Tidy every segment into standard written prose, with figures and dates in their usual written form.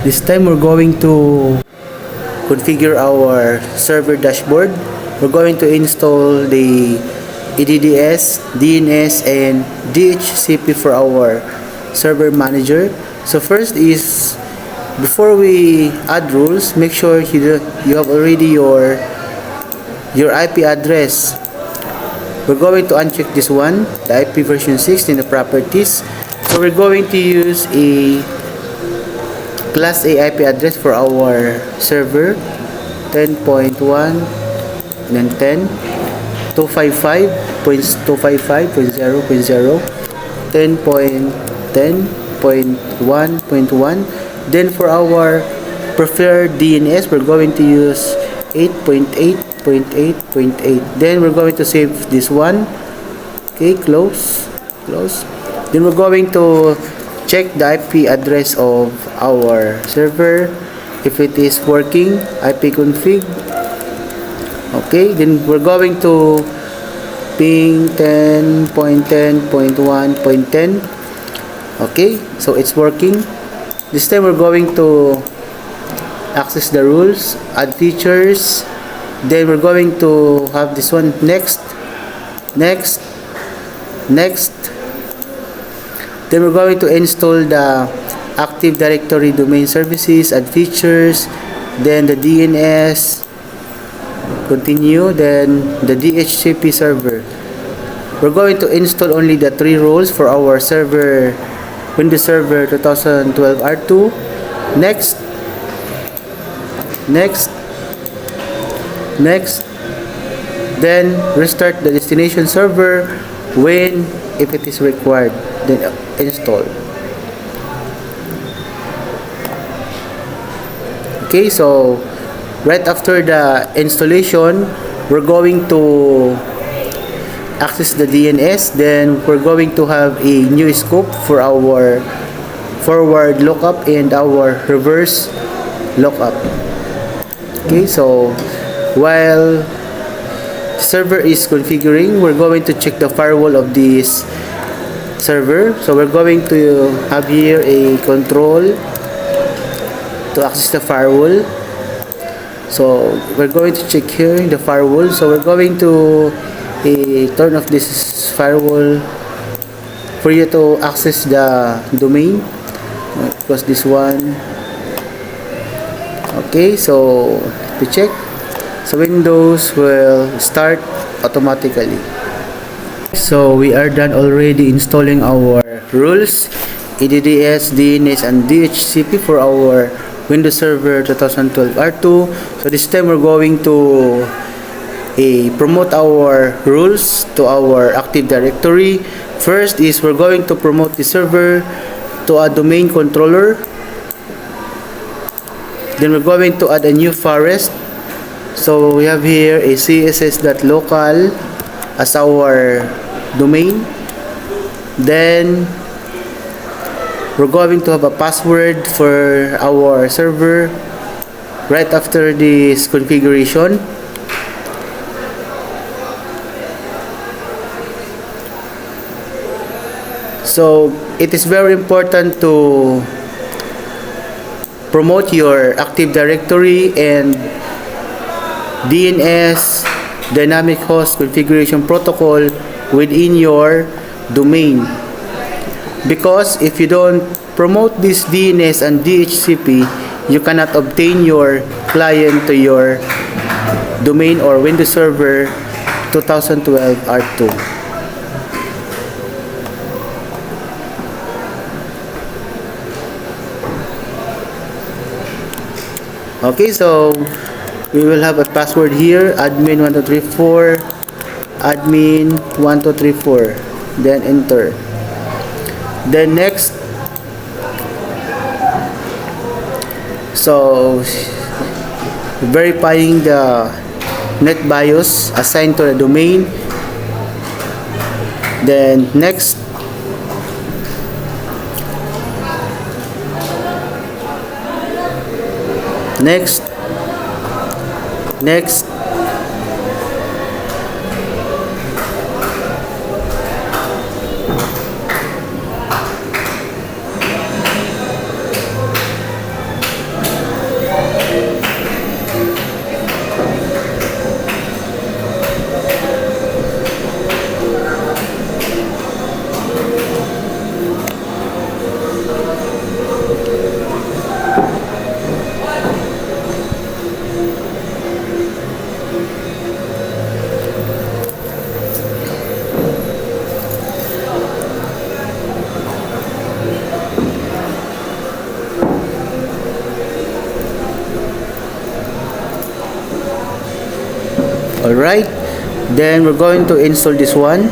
This time we're going to configure our server dashboard. We're going to install the EDDS, DNS, and DHCP for our server manager. So first is, before we add rules, make sure you have already your IP address. We're going to uncheck this one, the IP version 6 in the properties. So we're going to use a Class A IP address for our server, 10.1 and then 10, 255.255.0.0, 10.10.1.1. Then for our preferred DNS, we're going to use 8.8.8.8. Then we're going to save this one. Okay, close. Then we're going to check the IP address of our server. If it is working, IP config. Okay, then we're going to ping 10.10.1.10. Okay, so it's working. This time we're going to access the rules, add features. Then we're going to have this one, next. Then we're going to install the Active Directory domain services, add features, then the DNS, continue, then the DHCP server. We're going to install only the 3 roles for our server, Windows Server 2012 R2. Next. Then restart the destination server if it is required. Then install. Okay, so right after the installation, we're going to access the DNS. Then we're going to have a new scope for our forward lookup and our reverse lookup. Okay, so while server is configuring, we're going to check the firewall of this server. So we're going to have here a control to access the firewall. So we're going to check here the firewall. So we're going to turn off this firewall for you to access the domain. Because this one. Okay, so to check, so Windows will start automatically. So we are done already installing our rules, EDDS, DNS, and DHCP for our Windows Server 2012 R2. So this time we're going to promote our rules to our Active Directory. First is we're going to promote the server to a domain controller. Then we're going to add a new forest. So we have here a css.local as our domain. Then we're going to have a password for our server right after this configuration. So it is very important to promote your Active Directory and DNS, Dynamic Host Configuration Protocol, within your domain. Because if you don't promote this DNS and DHCP, you cannot obtain your client to your domain or Windows Server 2012 R2. Okay, so we will have a password here, admin1234, admin1234, then enter. Then next, so verifying the NetBIOS assigned to the domain. Then next, next. Alright, then we're going to install this one.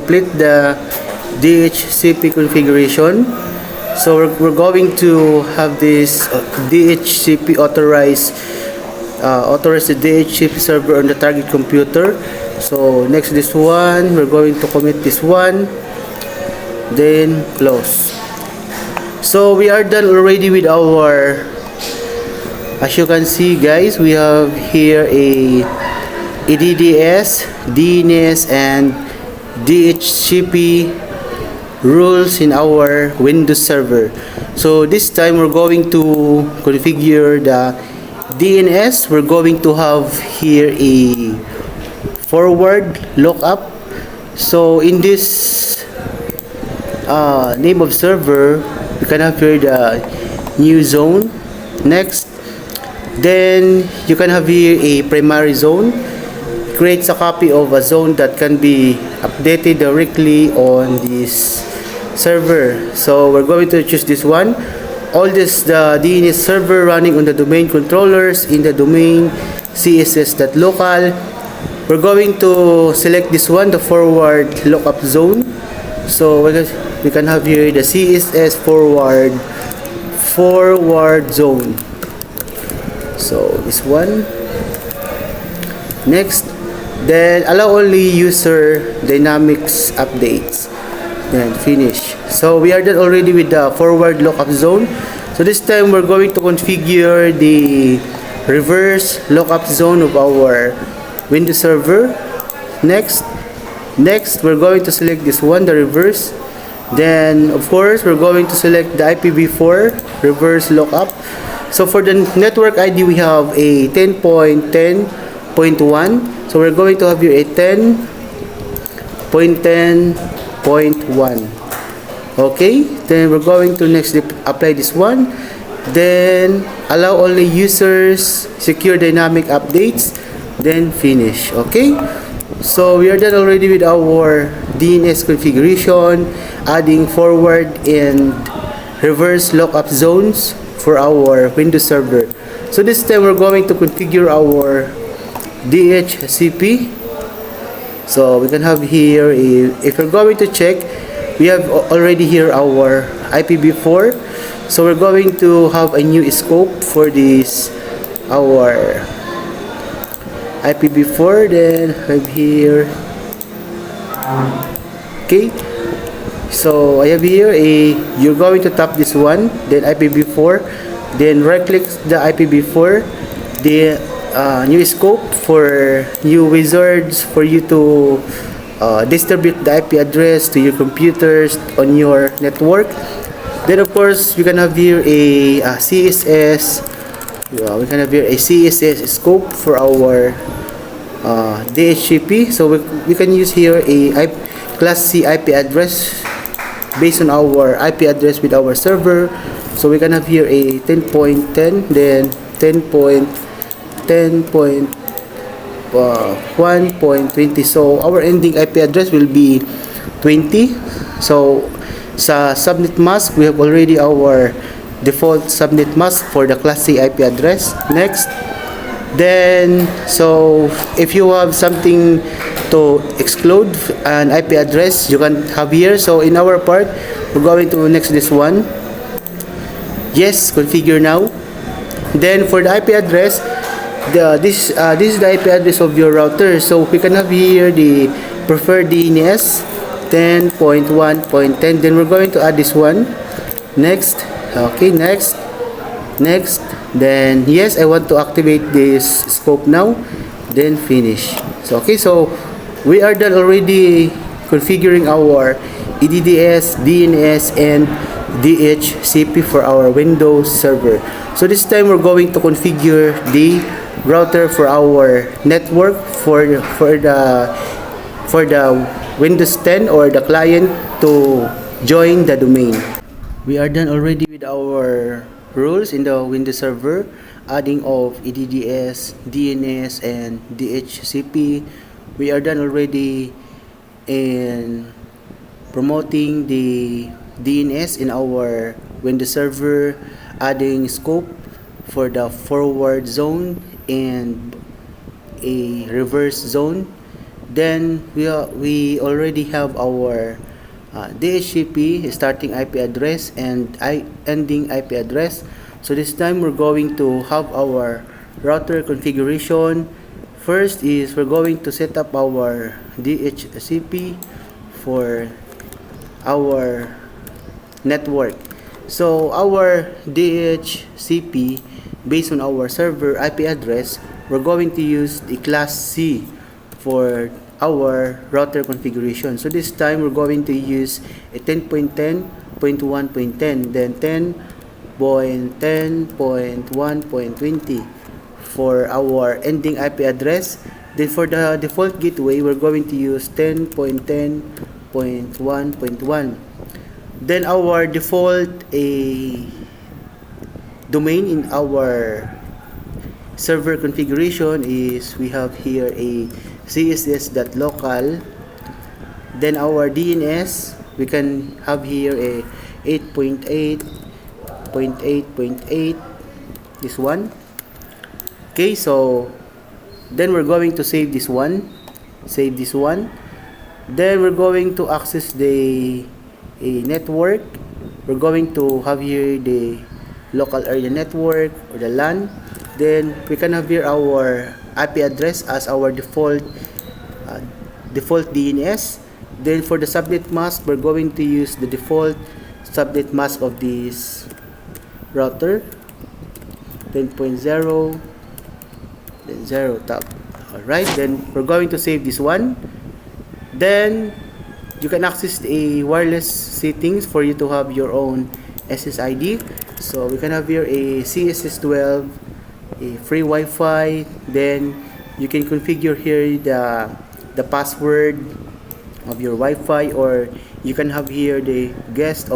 Complete the DHCP configuration. So we're going to have this DHCP authorized the DHCP server on the target computer. So next this one, we're going to commit this one, then close. So we are done already with our, as you can see guys, we have here a DDS, DNS and DHCP rules in our Windows server. So this time we're going to configure the DNS. We're going to have here a forward lookup. So in this name of server, you can have here the new zone. Next, then you can have here a primary zone. Creates a copy of a zone that can be updated directly on this server. So we're going to choose this one. All this the DNS server running on the domain controllers in the domain css.local. We're going to select this one, the forward lookup zone. So we can have here the CSS forward zone. So this one. Next, then allow only user dynamics updates, then finish. So we are done already with the forward lookup zone. So this time we're going to configure the reverse lookup zone of our Windows server. Next we're going to select this one, the reverse. Then of course we're going to select the IPv4 reverse lookup. So for the network ID we have a 10.10.1. So we're going to have here a 10.10.1. Okay, then we're going to next apply this one. Then allow only users secure dynamic updates, then finish. Okay, so we are done already with our DNS configuration, adding forward and reverse lookup zones for our Windows server. So this time we're going to configure our DHCP. So we can have here if we're going to check, we have already here our IPv4. So we're going to have a new scope for this our IPv4. Then have here, okay, so I have here you're going to tap this one, then IPv4, then right click the IPv4, the new scope for new wizards for you to distribute the IP address to your computers on your network. Then of course we can have here a CSS. We can have here a CSS scope for our DHCP. So we can use here a class C IP address based on our IP address with our server. So we can have here a 10.10, then 10.1.20. So our ending IP address will be 20. So sa subnet mask we have already our default subnet mask for the class C IP address. Next. Then, so if you have something to exclude an IP address, you can have here. So in our part, we're going to next this one. Yes, configure now. Then for the IP address, this is the IP address of your router. So we can have here the preferred DNS 10.1.10. Then we're going to add this one. Next. Okay, next. Next. Then yes, I want to activate this scope now. Then finish. So okay, so we are done already configuring our EDDS, DNS, and DHCP for our Windows server. So this time we're going to configure the router for our network for the Windows 10 or the client to join the domain. We are done already with our rules in the Windows server, adding of EDDS, DNS, and DHCP. We are done already in promoting the DNS in our Windows server, adding scope for the forward zone and a reverse zone. Then we already have our DHCP starting IP address and ending IP address. So this time we're going to have our router configuration. First is we're going to set up our DHCP for our network. So our DHCP, based on our server IP address, we're going to use the class C for our router configuration. So this time we're going to use a 10.10.1.10, then 10.10.1.20 for our ending IP address. Then for the default gateway, we're going to use 10.10.1.1. Then our default domain in our server configuration is we have here a css.local. Then our DNS, we can have here a 8.8.8.8, this one. Okay, so then we're going to save this one. Then we're going to access the network. We're going to have here the local area network or the LAN. Then we can have here our IP address as our default DNS. Then for the subnet mask, we're going to use the default subnet mask of this router, 10.0, then 0 tab. Alright, then we're going to save this one. Then you can access a wireless settings for you to have your own SSID. So we can have here a CSS12, a free Wi-Fi. Then you can configure here the password of your Wi-Fi, or you can have here the guest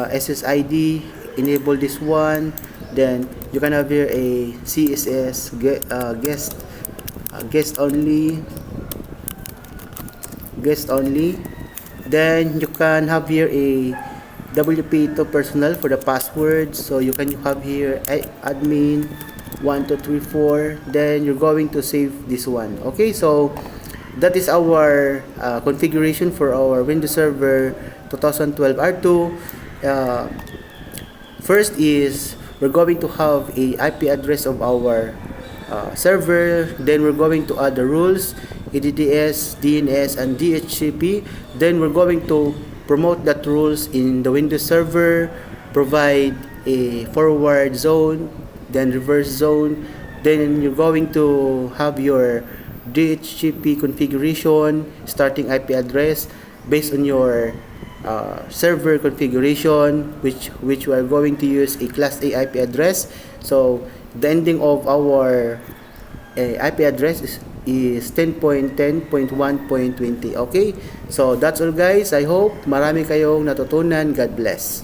SSID. Enable this one. Then you can have here a CSS guest only. Then you can have here a WP2 personal for the password. So you can have here admin 1234. Then you're going to save this one. Okay, so that is our configuration for our Windows Server 2012 R2. First is we're going to have a IP address of our server. Then we're going to add the rules, EDDS, DNS, and DHCP. Then we're going to promote that rules in the Windows Server, provide a forward zone, then reverse zone. Then you're going to have your DHCP configuration, starting IP address based on your server configuration, which we are going to use a class A IP address. So the ending of our IP address is 10.10.1.20. Okay, so that's all guys. I hope marami kayong natutunan. God bless.